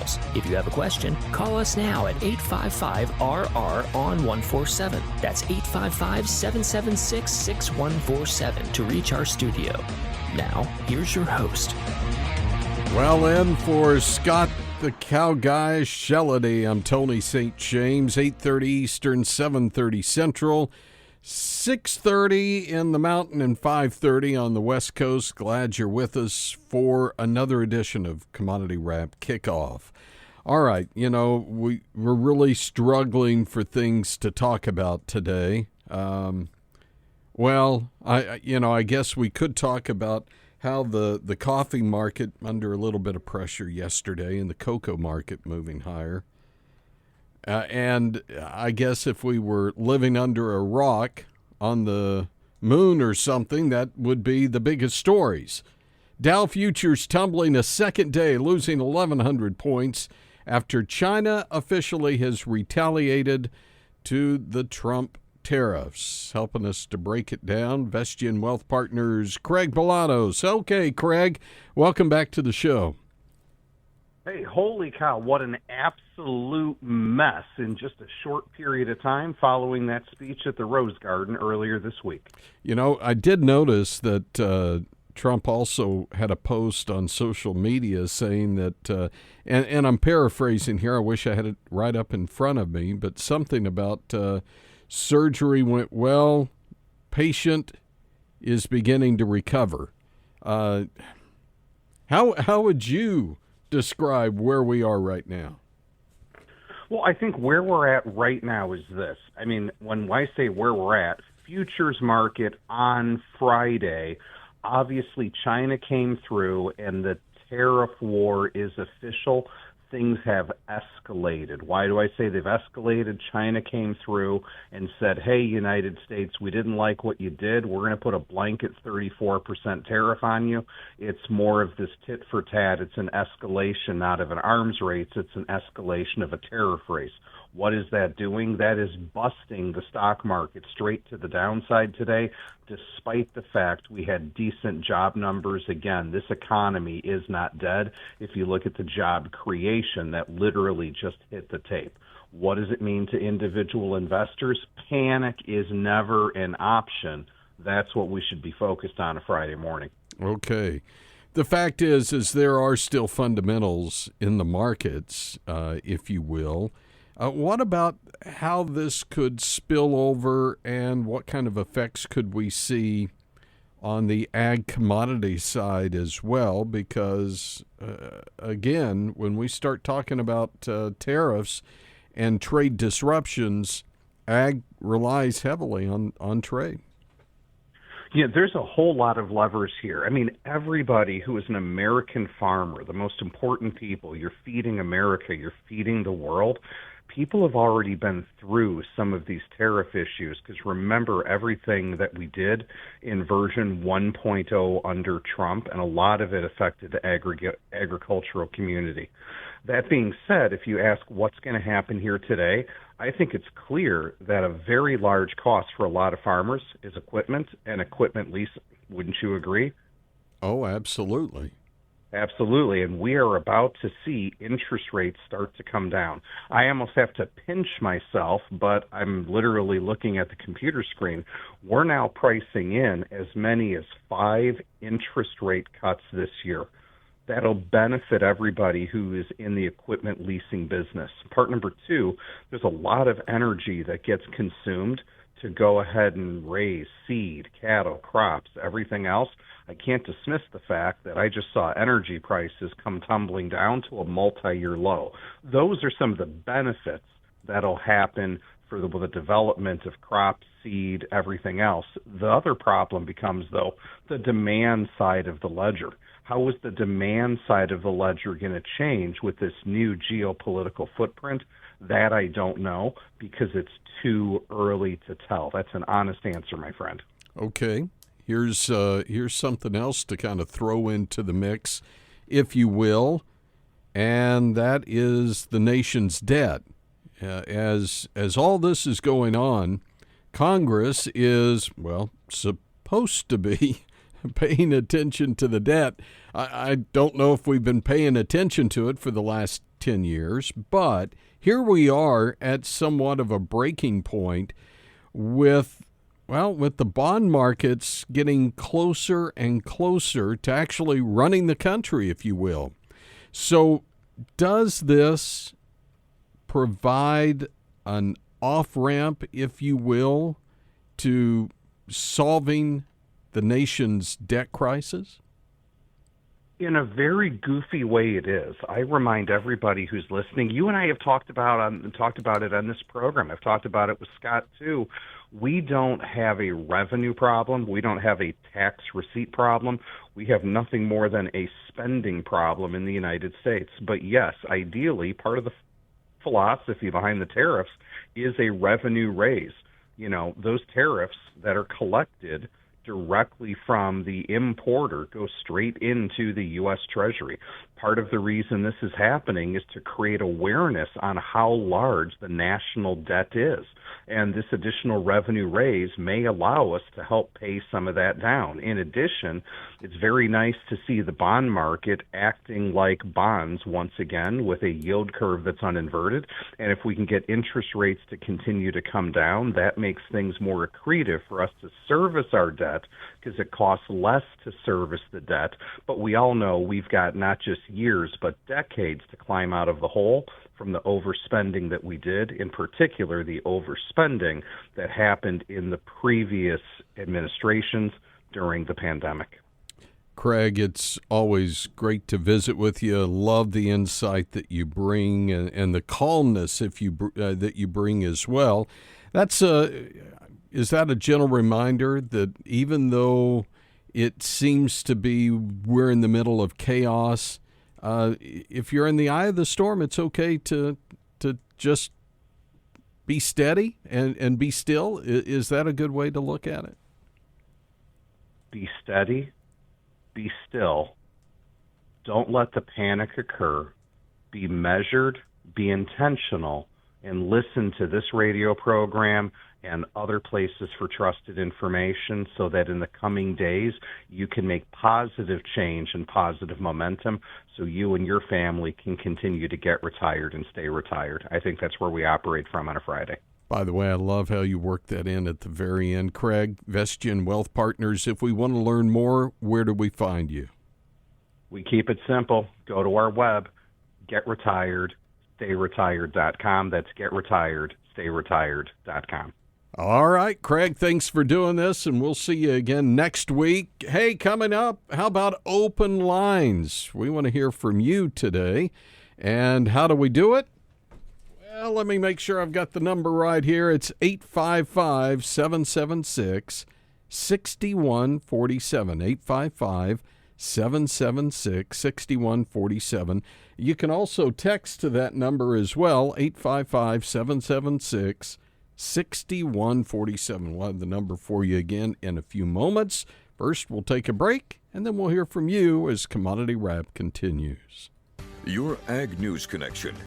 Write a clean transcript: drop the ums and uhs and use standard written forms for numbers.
details. If you have a question, call us now at 855-RR-ON-147. That's 855-776-6147 to reach our studio. Now, here's your host. Well, in for Scott the Cow Guy Shellady, I'm Tony St. James, 8:30 Eastern, 7:30 Central, 6:30 in the Mountain and 5:30 on the West Coast. Glad you're with us for another edition of Commodity Wrap Kickoff. All right, we're really struggling for things to talk about today. I guess we could talk about how the coffee market under a little bit of pressure yesterday and the cocoa market moving higher. And I guess if we were living under a rock on the moon or something, that would be the biggest stories. Dow futures tumbling a second day, losing 1,100 points after China officially has retaliated to the Trump tariffs. Helping us to break it down, Vestian Wealth Partners, Craig Bolanos. Okay, Craig, welcome back to the show. Hey, holy cow, what an absolute mess in just a short period of time following that speech at the Rose Garden earlier this week. I did notice that Trump also had a post on social media saying that, and I'm paraphrasing here, I wish I had it right up in front of me, but something about surgery went well, patient is beginning to recover. How would you describe where we are right now? Well, I think where we're at right now is this. I mean, when I say where we're at, futures market on Friday, obviously China came through and the tariff war is official. Things have escalated. Why do I say they've escalated? China came through and said, hey, United States, we didn't like what you did. We're going to put a blanket 34% tariff on you. It's more of this tit for tat. It's an escalation, not of an arms race. It's an escalation of a tariff race. What is that doing? That is busting the stock market straight to the downside today, despite the fact we had decent job numbers. Again, this economy is not dead. If you look at the job creation, that literally just hit the tape. What does it mean to individual investors? Panic is never an option. That's what we should be focused on a Friday morning. Okay. The fact is there are still fundamentals in the markets, if you will. What about how this could spill over and what kind of effects could we see on the ag commodity side as well? Because, again, when we start talking about tariffs and trade disruptions, ag relies heavily on trade. Yeah, there's a whole lot of levers here. I mean, everybody who is an American farmer, the most important people, you're feeding America, you're feeding the world. People have already been through some of these tariff issues because remember everything that we did in version 1.0 under Trump, and a lot of it affected the agricultural community. That being said, if you ask what's going to happen here today, I think it's clear that a very large cost for a lot of farmers is equipment and equipment leasing. Wouldn't you agree? Oh, absolutely. Absolutely, and we are about to see interest rates start to come down. I almost have to pinch myself, but I'm literally looking at the computer screen. We're now pricing in as many as 5 interest rate cuts this year. That'll benefit everybody who is in the equipment leasing business. Part number 2, there's a lot of energy that gets consumed to go ahead and raise seed, cattle, crops, everything else. I can't dismiss the fact that I just saw energy prices come tumbling down to a multi-year low. Those are some of the benefits that'll happen for the development of crops, seed, everything else. The other problem becomes, though, the demand side of the ledger. How is the demand side of the ledger going to change with this new geopolitical footprint? That I don't know because it's too early to tell. That's an honest answer, my friend. Okay. Here's something else to kind of throw into the mix, if you will, and that is the nation's debt. As all this is going on, Congress is, supposed to be paying attention to the debt. I don't know if we've been paying attention to it for the last 10 years, but here we are at somewhat of a breaking point with the bond markets getting closer and closer to actually running the country, if you will. So does this provide an off-ramp, if you will, to solving the nation's debt crisis? In a very goofy way, it is. I remind everybody who's listening. You and I have talked about it on this program. I've talked about it with Scott too. We don't have a revenue problem. We don't have a tax receipt problem. We have nothing more than a spending problem in the United States. But yes, ideally, part of the philosophy behind the tariffs is a revenue raise. You know, those tariffs that are collected directly from the importer go straight into the U.S. Treasury. Part of the reason this is happening is to create awareness on how large the national debt is. And this additional revenue raise may allow us to help pay some of that down. In addition, it's very nice to see the bond market acting like bonds once again with a yield curve that's uninverted. And if we can get interest rates to continue to come down, that makes things more accretive for us to service our debt because it costs less to service the debt. But we all know we've got not just years but decades to climb out of the hole from the overspending that we did, in particular the overspending that happened in the previous administrations during the pandemic. Craig, it's always great to visit with you. Love the insight that you bring and the calmness that you bring as well. Is that a gentle reminder that even though it seems to be we're in the middle of chaos, if you're in the eye of the storm, it's okay to just be steady and be still? Is that a good way to look at it? Be steady, be still. Don't let the panic occur. Be measured, be intentional, and listen to this radio program and other places for trusted information so that in the coming days you can make positive change and positive momentum so you and your family can continue to get retired and stay retired. I think that's where we operate from on a Friday. By the way, I love how you work that in at the very end. Craig, Vestian Wealth Partners, if we want to learn more, where do we find you? We keep it simple. Go to our web, getretired.stay-retired.com. That's getretired.stay-retired.com. All right, Craig, thanks for doing this, and we'll see you again next week. Hey, coming up, how about open lines? We want to hear from you today. And how do we do it? Well, let me make sure I've got the number right here. It's 855-776-6147. 855-776-6147. You can also text to that number as well, 855-776-6147. 6147. We'll have the number for you again in a few moments. First, we'll take a break, and then we'll hear from you as Commodity Wrap continues. Your Ag News Connection